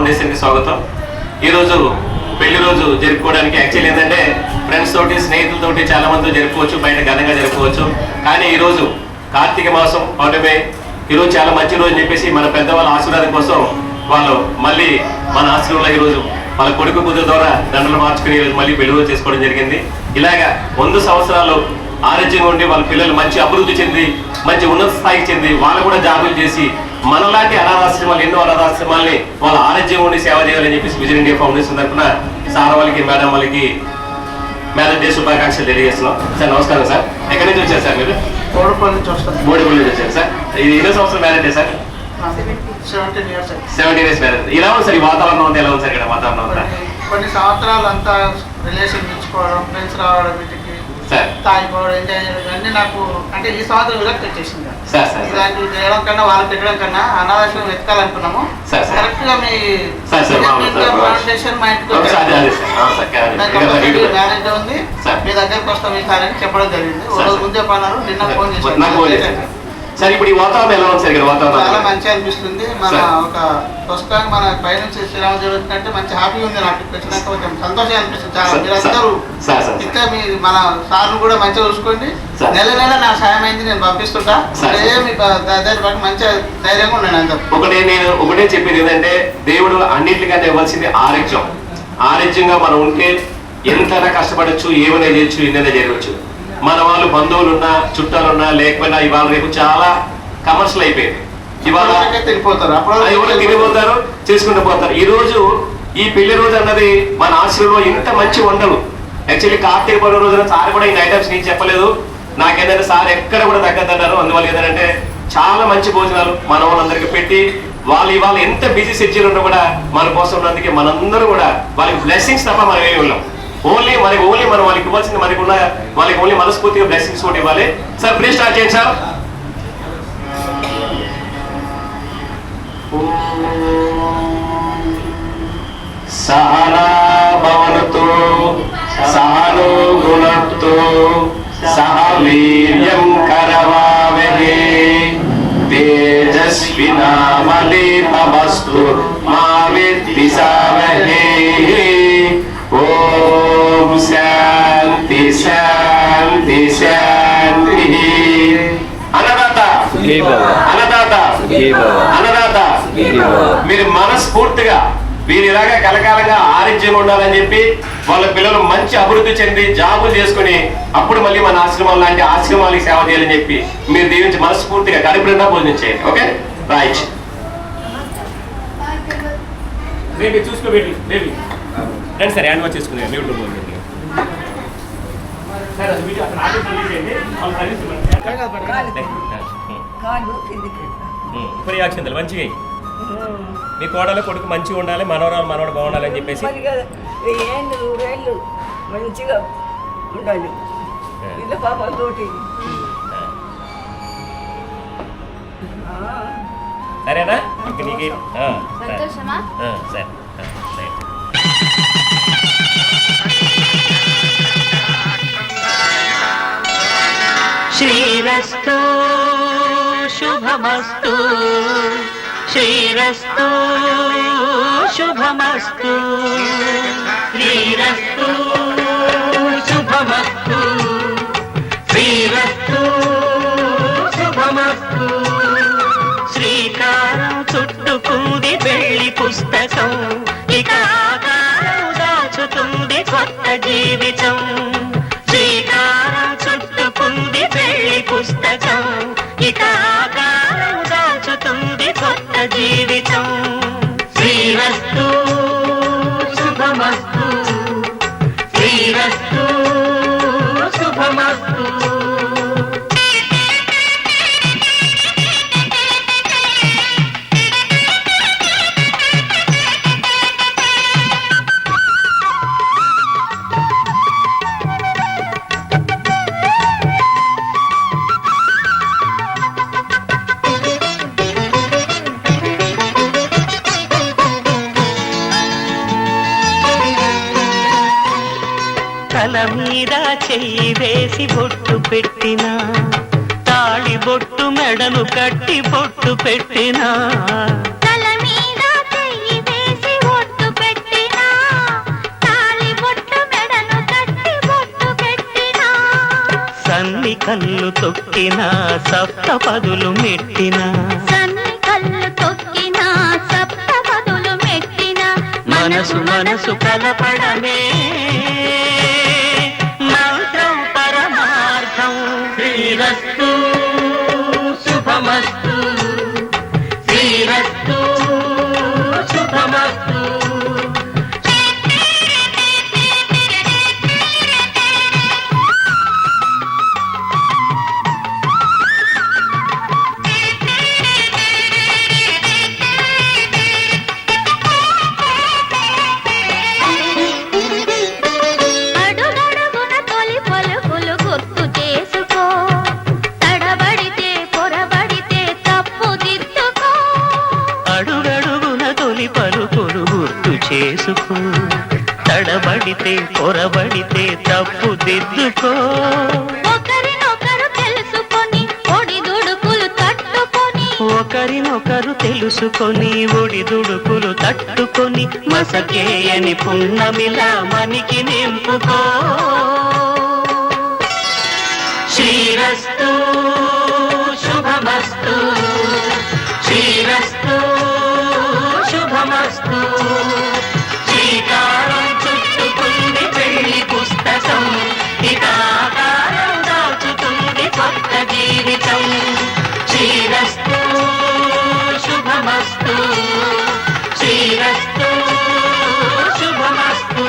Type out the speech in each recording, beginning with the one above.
ఫౌండేషన్కి స్వాగతం. ఈరోజు పెళ్లి రోజు జరుపుకోవడానికి యాక్చువల్లీ ఏంటంటే ఫ్రెండ్స్ తోటి స్నేహితులతోటి చాలా మంది జరుపుకోవచ్చు, బయట ఘనంగా జరుపుకోవచ్చు. కానీ ఈరోజు కార్తీక మాసం పౌర్ణమి, ఈరోజు చాలా మంచి రోజు అని చెప్పేసి మన పెద్దవాళ్ళ ఆశీర్వాదం కోసం వాళ్ళు మళ్ళీ మన ఆశ్రమంలో ఈరోజు వాళ్ళ కొడుకు కూతురు ద్వారా దండలు మార్చుకుని మళ్ళీ పెళ్లి రోజు చేసుకోవడం జరిగింది. ఇలాగా 100 సంవత్సరాలు ఆరోగ్యంగా ఉండి వాళ్ళ పిల్లలు మంచి అభివృద్ధి చెంది మంచి ఉన్నత స్థాయికి చెంది వాళ్ళు కూడా జాబులు చేసి మనలాంటి అనాథాశ్రమాలు ఎన్నో అనాథాశ్రమాల్ని వాళ్ళ ఆరోగ్యం ఉండి సేవ చేయాలని చెప్పేసి విజన్ ఇండియా ఫౌండేషన్ తరఫున సార్ వాళ్ళకి మేడం వాళ్ళకి మ్యారేజ్ డే శుభాకాంక్షలు తెలియజేస్తున్నాం. సార్ నమస్కారం సార్. ఎక్కడి నుంచి వచ్చారు సార్ మీరు? బోడిపల్లి నుంచి వస్తాం. బోడిపల్లి నుంచి వచ్చారు సార్. ఇది ఎన్నో సంవత్సరం marriage day sir? 17 years. 17 years marriage. ఇలా ఉంది సార్ ఈ వాతావరణం అంతా, ఎలా ఉంది సార్ ఇక్కడ వాతావరణం అంతా? కొన్ని సంవత్సరాలు అంతా రిలేషన్ ఇచ్చుకోవడం, ఫ్రెండ్స్ రావడం, ఇంటికి తాగిపోవడం, ఎంజాయ్ చేయడం ఇవన్నీ నాకు అంటే ఈ సంవత్సరం విరక్తి వచ్చేసింది. ఇలాంటివి చేయడం కన్నా వాళ్ళు పెట్టడం కన్నా అనాథాశ్రమం వెతకాలనుకున్నాము. కరెక్ట్ గా మీ ఫౌండేషన్ మా ఇంటికి మ్యారేజ్ ఉంది, మీ దగ్గరకు వస్తాం ఈసారని చెప్పడం జరిగింది. ఒక రోజు ముందే పన్నారు, నిన్న ఫోన్ చేసి సార్ ఇప్పుడు ఈ వాతావరణం ఎలా ఉంది సార్ ఇక్కడ? వాతావరణం చాలా మంచిగా అనిపిస్తుంది. మన ఒక పుస్తకం మన పైనుంచి శ్రీరామ జరుగుతుందంటే మంచి హ్యాపీగా ఉంది. నాకు వచ్చినాక కొంచెం సంతోషంగా అనిపిస్తుంది. చాలా మీరందరూ ఇంకా మీ మన సార్లు కూడా మంచిగా చూసుకోండి. నెల నా సాయం అయింది, నేను పంపిస్తుంటా. మీకు దాని బట్టి మంచిగా ధైర్యంగా ఉన్నాను అందరూ. నేను ఒకటే చెప్పేది ఏంటంటే దేవుడు అన్నింటికంటే ఇవ్వాల్సింది ఆరోగ్యం. ఆరోగ్యంగా మనం ఉంటే ఎంతైనా కష్టపడచ్చు, ఏమైనా చేయొచ్చు, ఎన్నైనా జరగచ్చు. మన వాళ్ళు బంధువులున్నా చుట్టాలున్నా లేకపోయినా ఇవాళ రేపు చాలా కమర్షియల్ అయిపోయింది. ఇవాళ తిరిగిపోతారు, చేసుకుంటూ పోతారు. ఈ రోజు ఈ పెళ్లి రోజు అన్నది మన ఆశ్రమంలో ఇంత మంచి వంటలు. యాక్చువల్లీ కార్తీక పౌర్ణమి రోజున సార్ కూడా ఈ ఐటమ్స్ నేను చెప్పలేదు. నాకేంటంటే సార్ ఎక్కడ కూడా తగ్గద్దన్నారు. అందువల్ల ఏంటంటే చాలా మంచి భోజనాలు మన వాళ్ళందరికీ పెట్టి వాళ్ళు ఇవాళ ఎంత బిజీ షెడ్యూల్ ఉన్నా కూడా మన కోసం ఉన్నందుకే మనందరూ కూడా వాళ్ళకి బ్లెస్సింగ్స్ తప్ప మనం ఏమి ఉన్నాం. ఓన్లీ మనం వాళ్ళకి ఇవ్వాల్సింది వాళ్ళకి ఓన్లీ మనస్ఫూర్తిగా బ్లెస్సింగ్స్ కూడా ఇవ్వాలి. సార్ ప్లీజ్ స్టార్ట్ చేయండి సార్. సహనా భవతు సహనో గుణత్తు సహ వీర్యం కరవావహే తేజస్వినామలేపమస్తు మా విద్విషావహే. ఓం శాంతి శాంతి శాంతి. అన్నదాత అన్నదాత అన్నదాత మీరు మనస్ఫూర్తిగా వీరు ఇలాగా కలకాలంగా ఆరోగ్యంగా ఉండాలని చెప్పి వాళ్ళ పిల్లలు మంచి అభివృద్ధి చెంది జాబులు చేసుకుని అప్పుడు మళ్ళీ మన ఆశ్రమం లాంటి ఆశ్రమాలకి సేవ చేయాలని చెప్పి మీరు దీవించి మనస్ఫూర్తిగా కడుపు నిండా భోజనం చేయండి. Okay right. బేబీ చూసుకో బేబీ బేబీ రండి సార్. హ్యాండ్ వాష్ చేసుకునే మీ ఉంటుంది. ఇప్పుడు యాక్షన్ మంచిగా మీ కోడలు కొడుకు మంచిగా ఉండాలి, మనవడు బాగుండాలి అని చెప్పేసి మంచిగా ఉండాలి. పాపతోటి సరేనా? ఇంక నీకు సరే. శ్రీరస్తు శుభమస్తు, శ్రీరస్తు శుభమస్తు, శ్రీరస్తు శుభమస్తు, శ్రీరస్తు శుభమస్తు. శ్రీకారం చుట్టుకుంది పెళ్లి పుస్తకం, ఇక ఆకారం దాచుతుంది కొత్త జీవితం. శ్రీకారం చుట్టుకుంది పెళ్లి పుస్తకం, ఇక ఆకారం దాచుతుంది కొత్త జీవితం. శ్రీరస్తు శుభమస్తు, శ్రీరస్తు శుభమస్తు. తల మీద చెయ్యి వేసి బొట్టు పెట్టినా, తాళి బొట్టు మెడను కట్టి బొట్టు పెట్టినా, తల మీద చెయ్యి వేసి సన్ని కళ్ళు తొక్కిన సప్తపదులు మెట్టిన సన్ని కళ్ళు తొక్కిన సప్తపదులు మెట్టిన మనసు మనసు కలపడమే మంత్రం పరమార్థం. శ్రీరస్తు శుభమస్తు, శ్రీరస్తు శుభమస్తు. అడుగడుగున తొలి పలుకులు గుర్తు చేసుకో, తడబడితే పొరబడితే తప్పు దిద్దుకో. అడుగడుగున తొలి పలుకులు గుర్తు చేసుకో, తడబడితే పొరబడితే తప్పు దిద్దుకో. ఒకరినొకరు తెలుసుకొని ఒడిదుడుకులు తట్టుకొని, ఒకరినొకరు తెలుసుకొని ఒడిదుడుకులు తట్టుకొని మసకేయని పున్నమిలా మనికి నింపుకో. శ్రీరస్తు శుభమస్తు, శ్రీరస్తు శుభమస్తు. శ్రీకారం చుట్టుకుంది పెళ్లి పుస్తకం, ఇక ఆకారం దాచుతుంది కొత్త జీవితం. శ్రీరస్తు శుభమస్తు, శ్రీరస్తు శుభమస్తు.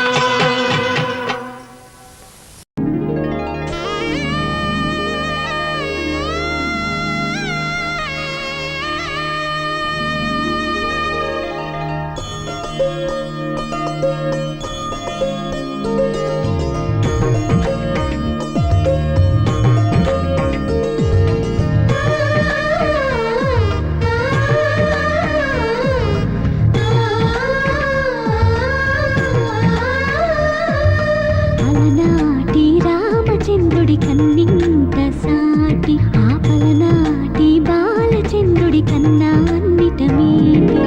అలనాటి రామచంద్రుడి కన్నింత సాటి, ఆపలనాటి బాలచంద్రుడి కన్నా అన్నిట మేటి.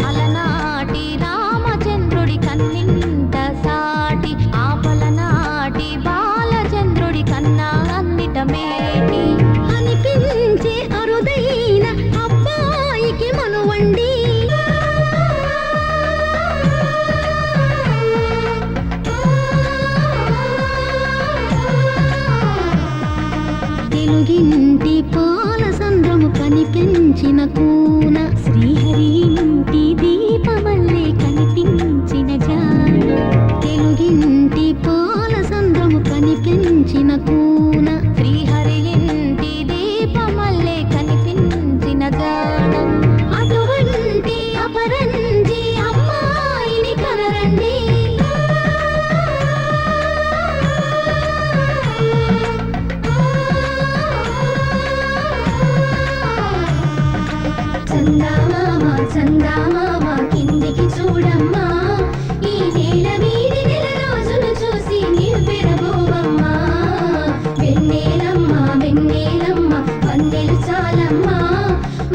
అలనాటి రామచంద్రుడి కన్నింత సాటి, ఆపలనాటి బాలచంద్రుడి కన్నా అన్నిట మేటి. అనిపించే అరుదైన అబ్బాయికి మనువండి, తెలుగింటి పాల సంద్రము కనిపించిన కూన, శ్రీహరి ఇంటి దీపమల్లే కనిపించిన జాడ. తెలుగింటి పాల సంద్రము కనిపించిన కూన, శ్రీహరి ఇంటి దీపమల్లే కనిపించిన జాడ. అటువంటి అపరంజి అమ్మాయిని కనరండి, చందామామ చందామామ కిందికి చూడమ్మా, ఈ నేల మీది నెల రోజులు చూసి నీవు పెరబోవమ్మా. వెన్నెలమ్మ వెన్నెలమ్మ వందెలు చాలమ్మా,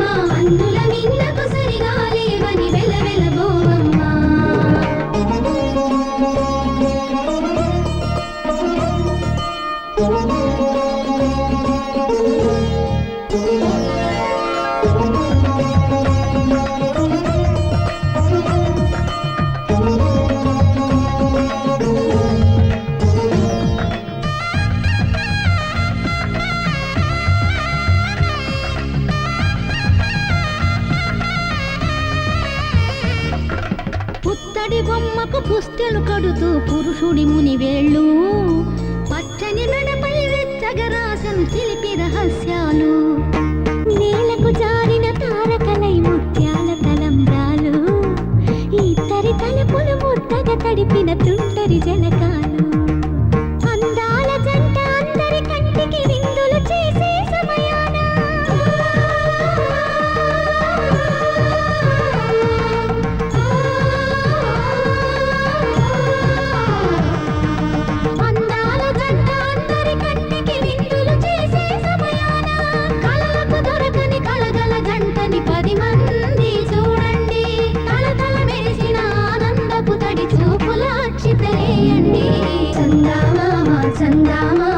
మా అందుల మిన్నకు సరిగా లేవని వెలవెలబోవమ్మా. పుత్తడి బొమ్మకు పుస్తెలు కడుతూ పురుషుడి ముని వేళ్ళు, పచ్చని మెడపై వెచ్చగరాసను చిలిపి రహస్యాలు. నేలకు జారిన తారకలై ముత్యాల తలంబ్రాలు, ఇద్దరి తలుపులు ముద్దగా తడిపిన తుంటరి జలకాలు. అందాల జంట అందరి కంటికి విందులు చేసే సమయాన, అందాల జంట అందరి కంటికి విందులు చేసే సమయాన, కళ్ళకు దొరకని కళగల జంటని 10 మంది చూడండి. తలతల మెరిసిన ఆనందపు తడి చూపుల అక్షితలేయండి. చందామామ చందామామ